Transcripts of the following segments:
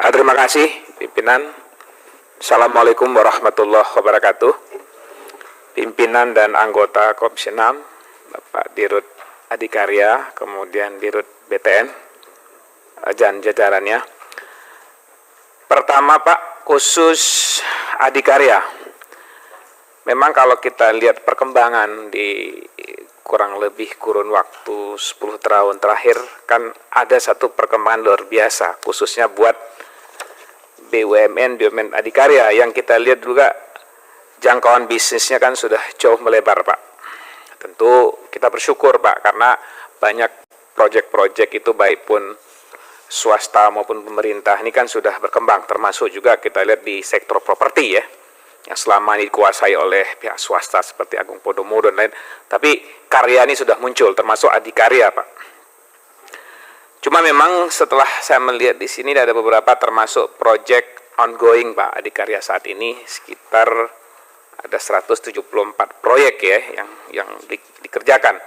Terima kasih pimpinan. Assalamualaikum warahmatullahi wabarakatuh. Pimpinan dan anggota Komisi 6, Bapak Dirut Adikarya, kemudian Dirut BTN, dan jajarannya. Pertama Pak, khusus Adikarya. Memang kalau kita lihat perkembangan di kurang lebih kurun waktu 10 tahun terakhir, kan ada satu perkembangan luar biasa, khususnya buat BUMN Adikarya, yang kita lihat juga jangkauan bisnisnya kan sudah jauh melebar Pak. Tentu kita bersyukur Pak, karena banyak proyek-proyek itu baik pun swasta maupun pemerintah ini kan sudah berkembang, termasuk juga kita lihat di sektor properti ya, yang selama ini dikuasai oleh pihak swasta seperti Agung Podomoro dan lain, tapi karya ini sudah muncul, termasuk Adikarya Pak. Cuma memang setelah saya melihat di sini ada beberapa termasuk proyek ongoing Pak Adikarya saat ini, sekitar ada 174 proyek ya yang dikerjakan,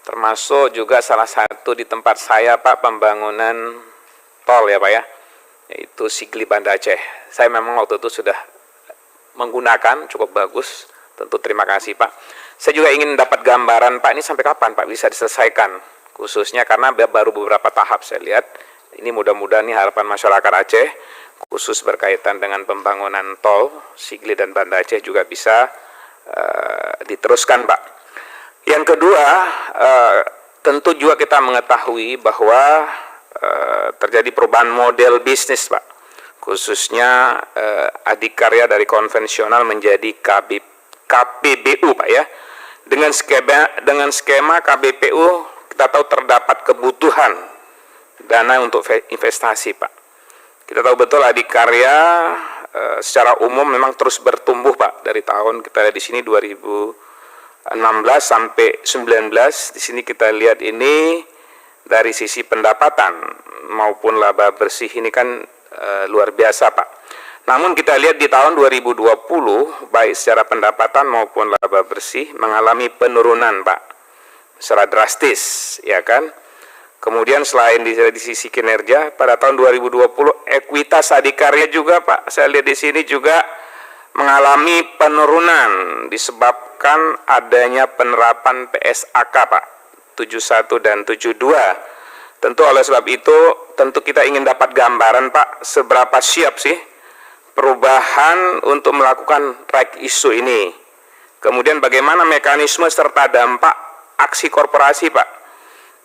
termasuk juga salah satu di tempat saya Pak, pembangunan tol ya Pak ya, yaitu Sigli Banda Aceh. Saya memang waktu itu sudah menggunakan, cukup bagus, tentu terima kasih Pak. Saya juga ingin dapat gambaran Pak, ini sampai kapan Pak bisa diselesaikan, khususnya karena baru beberapa tahap saya lihat. Ini mudah-mudahan nih harapan masyarakat Aceh, khusus berkaitan dengan pembangunan tol Sigli dan Banda Aceh juga bisa diteruskan Pak. Yang kedua, tentu juga kita mengetahui bahwa terjadi perubahan model bisnis Pak, khususnya Adikarya dari konvensional menjadi KPBU Pak ya. Dengan skema KBPU kita tahu terdapat kebutuhan dana untuk investasi Pak. Kita tahu betul Adikarya secara umum memang terus bertumbuh Pak, dari tahun kita lihat di sini 2016 sampai 19. Di sini kita lihat ini dari sisi pendapatan maupun laba bersih ini kan luar biasa Pak. Namun kita lihat di tahun 2020 baik secara pendapatan maupun laba bersih mengalami penurunan Pak, secara drastis ya kan. Kemudian selain di sisi kinerja, pada tahun 2020 ekuitas Adikarya juga Pak, saya lihat di sini juga mengalami penurunan disebabkan adanya penerapan PSAK Pak 71 dan 72. Tentu oleh sebab itu, tentu kita ingin dapat gambaran Pak, seberapa siap sih perubahan untuk melakukan right issue ini. Kemudian bagaimana mekanisme serta dampak aksi korporasi Pak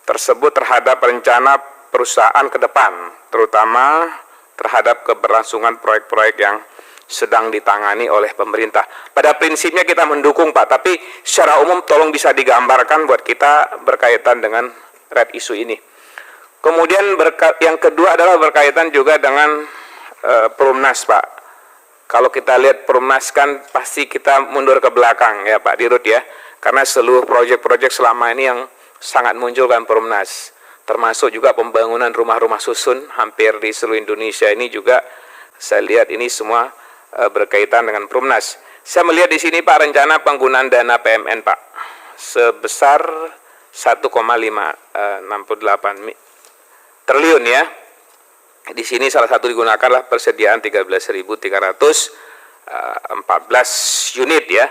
tersebut terhadap rencana perusahaan ke depan, terutama terhadap keberlangsungan proyek-proyek yang sedang ditangani oleh pemerintah. Pada prinsipnya kita mendukung Pak, tapi secara umum tolong bisa digambarkan buat kita berkaitan dengan right issue ini. Kemudian yang kedua adalah berkaitan juga dengan Perumnas Pak. Kalau kita lihat Perumnas kan pasti kita mundur ke belakang ya Pak Dirut ya, karena seluruh proyek-proyek selama ini yang sangat muncul kan Perumnas, termasuk juga pembangunan rumah-rumah susun hampir di seluruh Indonesia ini juga saya lihat ini semua berkaitan dengan Perumnas. Saya melihat di sini Pak rencana penggunaan dana PMN Pak sebesar 1,568 triliun ya. Di sini salah satu digunakanlah persediaan 13.314 unit ya,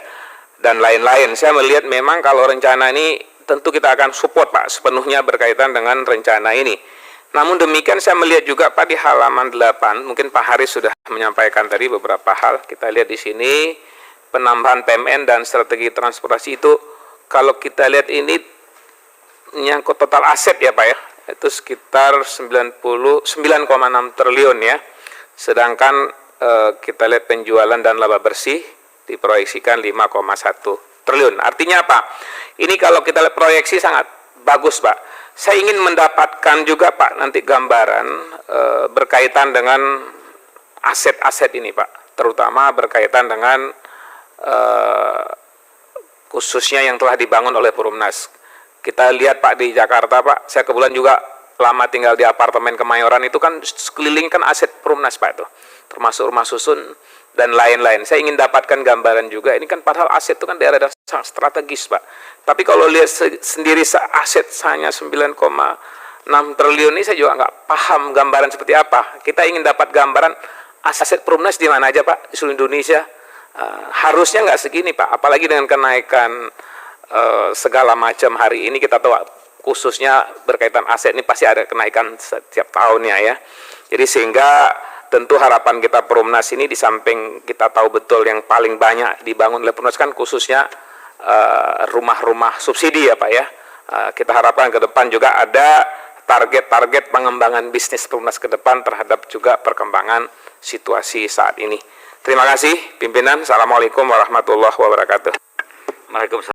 dan lain-lain. Saya melihat memang kalau rencana ini tentu kita akan support Pak sepenuhnya berkaitan dengan rencana ini. Namun demikian saya melihat juga Pak di halaman 8, mungkin Pak Haris sudah menyampaikan tadi beberapa hal. Kita lihat di sini penambahan PMN dan strategi transportasi itu, kalau kita lihat ini nyangkut total aset ya Pak ya, itu sekitar 9,6 triliun ya. Sedangkan kita lihat penjualan dan laba bersih diproyeksikan 5,1 triliun. Artinya apa? Ini kalau kita lihat proyeksi sangat bagus Pak. Saya ingin mendapatkan juga Pak nanti gambaran berkaitan dengan aset-aset ini Pak, terutama berkaitan dengan khususnya yang telah dibangun oleh Perumnas. Kita lihat Pak di Jakarta Pak, saya kebetulan juga lama tinggal di apartemen Kemayoran, itu kan sekeliling kan aset Perumnas Pak itu, termasuk rumah susun dan lain-lain. Saya ingin dapatkan gambaran juga, ini kan padahal aset itu kan daerah sangat strategis Pak. Tapi kalau lihat sendiri aset hanya 9,6 6 triliun ini saya juga nggak paham gambaran seperti apa. Kita ingin dapat gambaran aset Perumnas di mana aja Pak, di seluruh Indonesia. Harusnya nggak segini Pak, apalagi dengan kenaikan segala macam hari ini. Kita tahu khususnya berkaitan aset ini pasti ada kenaikan setiap tahunnya ya. Jadi sehingga tentu harapan kita Perumnas ini, di samping kita tahu betul yang paling banyak dibangun oleh Perumnas kan khususnya rumah-rumah subsidi ya Pak ya. Kita harapkan ke depan juga ada target-target pengembangan bisnis Perumnas ke depan terhadap juga perkembangan situasi saat ini. Terima kasih pimpinan. Assalamualaikum warahmatullahi wabarakatuh. Waalaikumsalam.